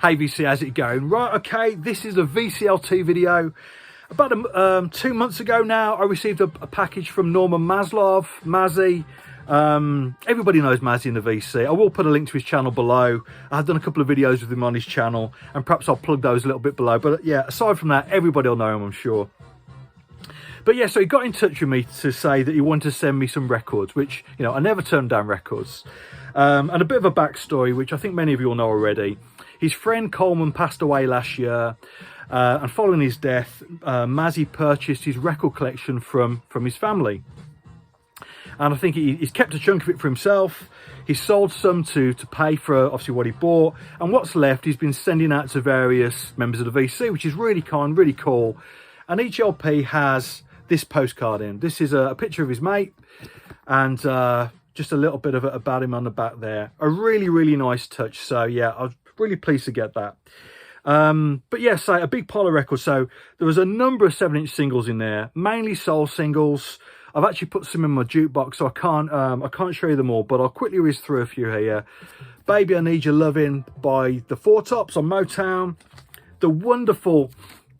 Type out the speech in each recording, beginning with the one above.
Hey VC, how's it going? Right, okay, this is a VCLT video. About 2 months ago now, I received a package from Maslov, Mazzy. Everybody knows Mazzy in the VC. I will put a link to his channel below. I've done a couple of videos with him on his channel, and perhaps I'll plug those a little bit below. But yeah, aside from that, everybody will know him, I'm sure. But yeah, so he got in touch with me to say that he wanted to send me some records, which, you know, I never turned down records. And a bit of a backstory, which I think many of you will know already. His friend Coleman passed away last year, and following his death, Mazzy purchased his record collection from his family. And I think he's kept a chunk of it for himself. He's sold some to pay for obviously what he bought, and what's left he's been sending out to various members of the VC, which is really kind, really cool. And each LP has this postcard in. This is a picture of his mate, and just a little bit of it about him on the back there. A really, really nice touch. So yeah, I was really pleased to get that. But yeah, so a big pile of records. So there was a number of 7-inch singles in there, mainly soul singles. I've actually put some in my jukebox, so I can't show you them all, but I'll quickly whiz through a few here. Baby I Need Your Lovin' by the Four Tops on Motown. The wonderful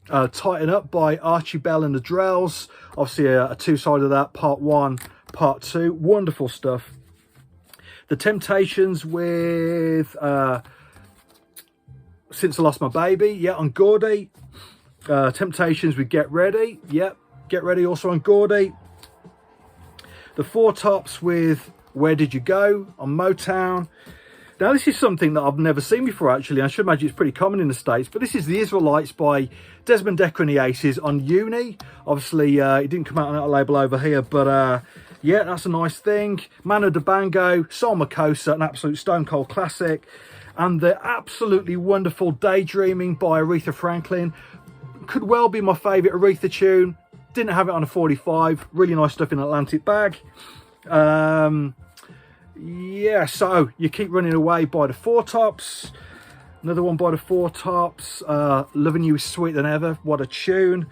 Tighten Up by Archie Bell and the Drells. Obviously a two-side of that, part 1, part 2. Wonderful stuff. The Temptations with Since I Lost My Baby, yeah, on Gordy. Temptations with Get Ready, yep, Get Ready also on Gordy. The Four Tops with Where Did You Go on Motown. Now this is something that I've never seen before actually. I should imagine it's pretty common in the States, but this is The Israelites by Desmond Dekker and the Aces on Uni. Obviously it didn't come out on that label over here, but yeah, that's a nice thing. Manu Dibango, Soul Makossa, an absolute stone cold classic. And the absolutely wonderful Daydreaming by Aretha Franklin. Could well be my favourite Aretha tune. Didn't have it on a 45. Really nice stuff in Atlantic bag. Yeah, so You Keep Running Away by the Four Tops. Another one by the Four Tops. Loving You Is Sweeter Than Ever. What a tune.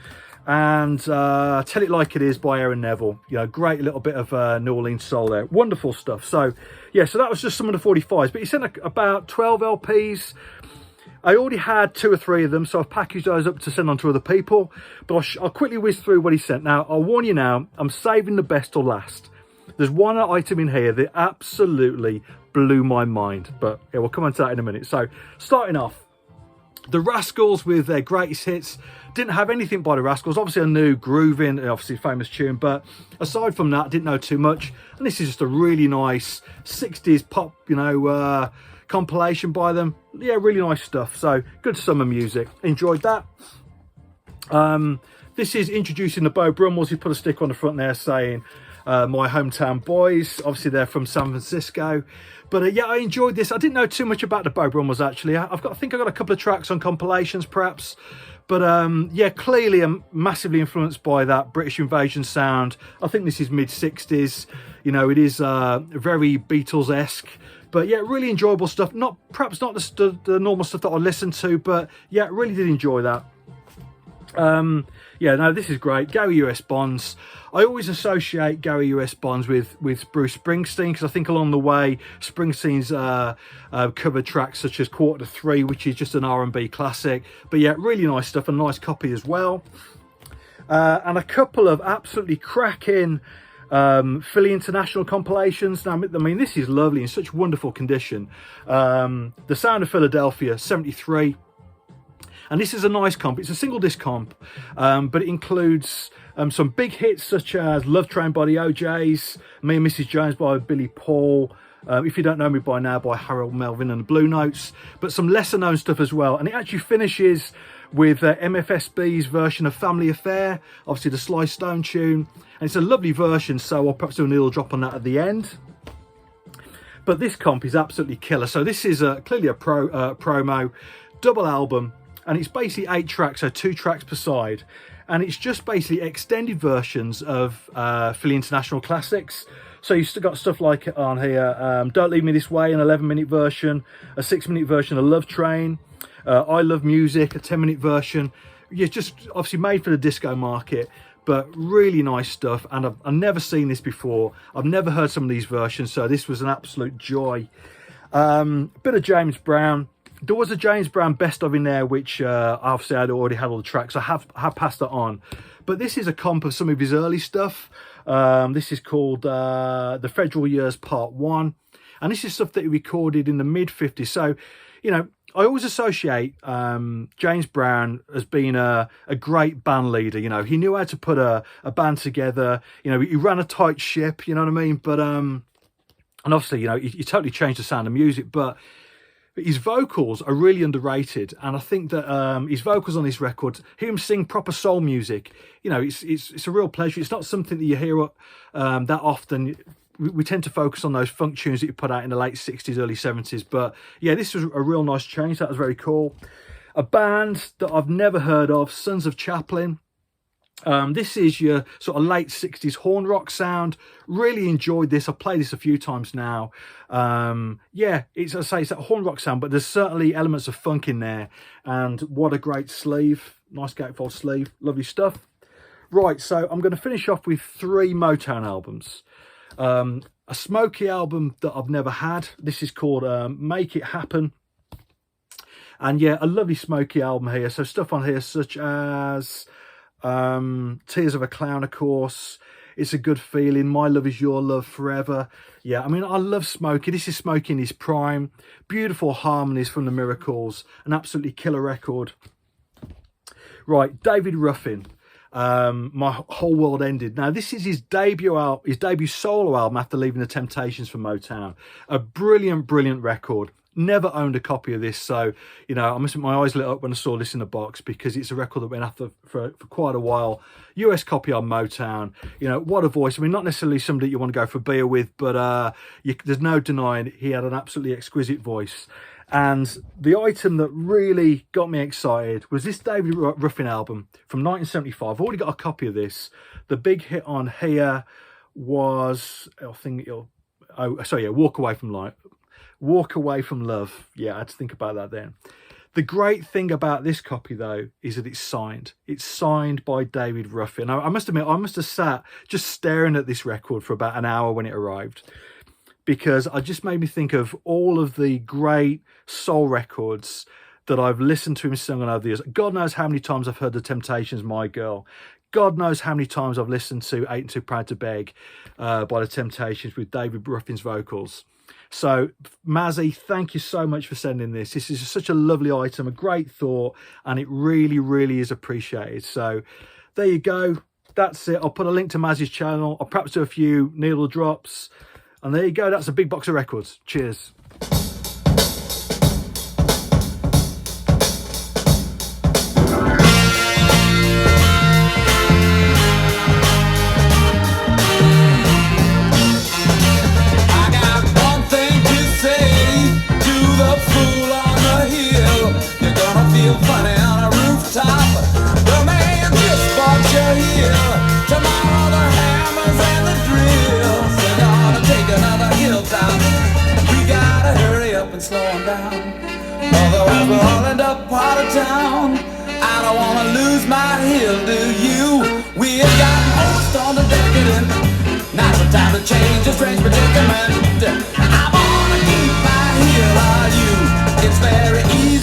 And Tell It Like It Is by Aaron Neville. You know, great little bit of New Orleans soul there. Wonderful stuff. So yeah, so that was just some of the 45s, but he sent about 12 LPs. I already had 2 or 3 of them, so I've packaged those up to send on to other people, but I'll quickly whiz through what he sent. Now, I'll warn you now, I'm saving the best till last. There's one item in here that absolutely blew my mind, but yeah, we'll come on to that in a minute. So, starting off, the Rascals with their greatest hits. Didn't have anything by the Rascals. Obviously I knew Groovin', obviously famous tune, but aside from that, didn't know too much. And this is just a really nice 60s pop, you know, compilation by them. Yeah, really nice stuff. So good summer music. Enjoyed that. This is introducing the Beau Brummels. He put a sticker on the front there saying my hometown boys. Obviously they're from San Francisco. But yeah, I enjoyed this. I didn't know too much about the Beau Brummels actually. I think I got a couple of tracks on compilations perhaps. But yeah, clearly I'm massively influenced by that British Invasion sound. I think this is mid-60s. You know, it is very Beatles-esque. But yeah, really enjoyable stuff. Perhaps not the normal stuff that I listen to, but yeah, really did enjoy that. Yeah, no, this is great. Gary U.S. Bonds. I always associate Gary U.S. Bonds with Bruce Springsteen, because I think along the way Springsteen's covered tracks such as Quarter to Three, which is just an R&B classic. But yeah, really nice stuff, a nice copy as well. And a couple of absolutely cracking Philly International compilations. Now, I mean, this is lovely in such wonderful condition. The Sound of Philadelphia, 73. And this is a nice comp. It's a single disc comp, but it includes some big hits such as Love Train by the OJs, Me and Mrs. Jones by Billy Paul, If You Don't Know Me By Now by Harold Melvin and the Blue Notes, but some lesser known stuff as well. And it actually finishes with MFSB's version of Family Affair, obviously the Sly Stone tune. And it's a lovely version, so I'll perhaps do a little drop on that at the end. But this comp is absolutely killer. So this is clearly a promo, double album. And it's basically 8 tracks, so 2 tracks per side. And it's just basically extended versions of Philly International classics. So you've still got stuff like on here, Don't Leave Me This Way, an 11-minute version, a 6-minute version of Love Train, I Love Music, a 10-minute version. Yeah, just obviously made for the disco market, but really nice stuff. And I've never seen this before. I've never heard some of these versions, so this was an absolute joy. Bit of James Brown. There was a James Brown best of in there, which obviously I'd already had all the tracks. I have passed it on. But this is a comp of some of his early stuff. This is called The Federal Years Part 1. And this is stuff that he recorded in the mid-50s. So, you know, I always associate James Brown as being a great band leader. You know, he knew how to put a band together. You know, he ran a tight ship, you know what I mean? But, and obviously, you know, he totally changed the sound of music. But his vocals are really underrated, and I think that his vocals on this record, hear him sing proper soul music, you know, it's a real pleasure. It's not something that you hear that often. We tend to focus on those funk tunes that he put out in the late 60s, early 70s. But yeah, this was a real nice change. That was very cool. A band that I've never heard of, Sons of Chaplin. This is your sort of late 60s horn rock sound. Really enjoyed this. I've played this a few times now. Yeah, it's, as I say, it's that horn rock sound, but there's certainly elements of funk in there. And what a great sleeve. Nice gatefold sleeve. Lovely stuff. Right, so I'm going to finish off with 3 Motown albums. A Smokey album that I've never had. This is called Make It Happen. And yeah, a lovely Smokey album here. So stuff on here such as Tears of a Clown, of course. It's a Good Feeling. My Love Is Your Love Forever. Yeah, I mean, I love Smokey. This is Smokey in his prime. Beautiful harmonies from the Miracles. An absolutely killer record. Right, David Ruffin. My Whole World Ended. Now, this is his debut solo album after leaving the Temptations for Motown. A brilliant, brilliant record. Never owned a copy of this, so, you know, I must admit my eyes lit up when I saw this in the box, because it's a record that went after for quite a while. US copy on Motown. You know, what a voice. I mean, not necessarily somebody you want to go for a beer with, but there's no denying he had an absolutely exquisite voice. And the item that really got me excited was this David Ruffin album from 1975. I've already got a copy of this. The big hit on here was, Walk Away from Life. Walk Away from Love. Yeah, I had to think about that then. The great thing about this copy, though, is that it's signed. It's signed by David Ruffin. I must admit, I must have sat just staring at this record for about an hour when it arrived, because it just made me think of all of the great soul records that I've listened to him sing on over the years. God knows how many times I've heard The Temptations' My Girl. God knows how many times I've listened to Ain't Too Proud to Beg by The Temptations with David Ruffin's vocals. So, Mazzy, thank you so much for sending this. This is such a lovely item, a great thought, and it really, really is appreciated. So, there you go. That's it. I'll put a link to Mazzy's channel. I'll perhaps do a few needle drops. And there you go. That's a big box of records. Cheers. Funny on a rooftop, the man just bought your heel. Tomorrow the hammers and the drills, they're gonna take another hilltop. We gotta hurry up and slow them down, otherwise we'll all end up out of town. I don't wanna lose my hill, do you? We've got most on the decadent. Now's the time to change a strange predicament. I wanna keep my hill, are you? It's very easy.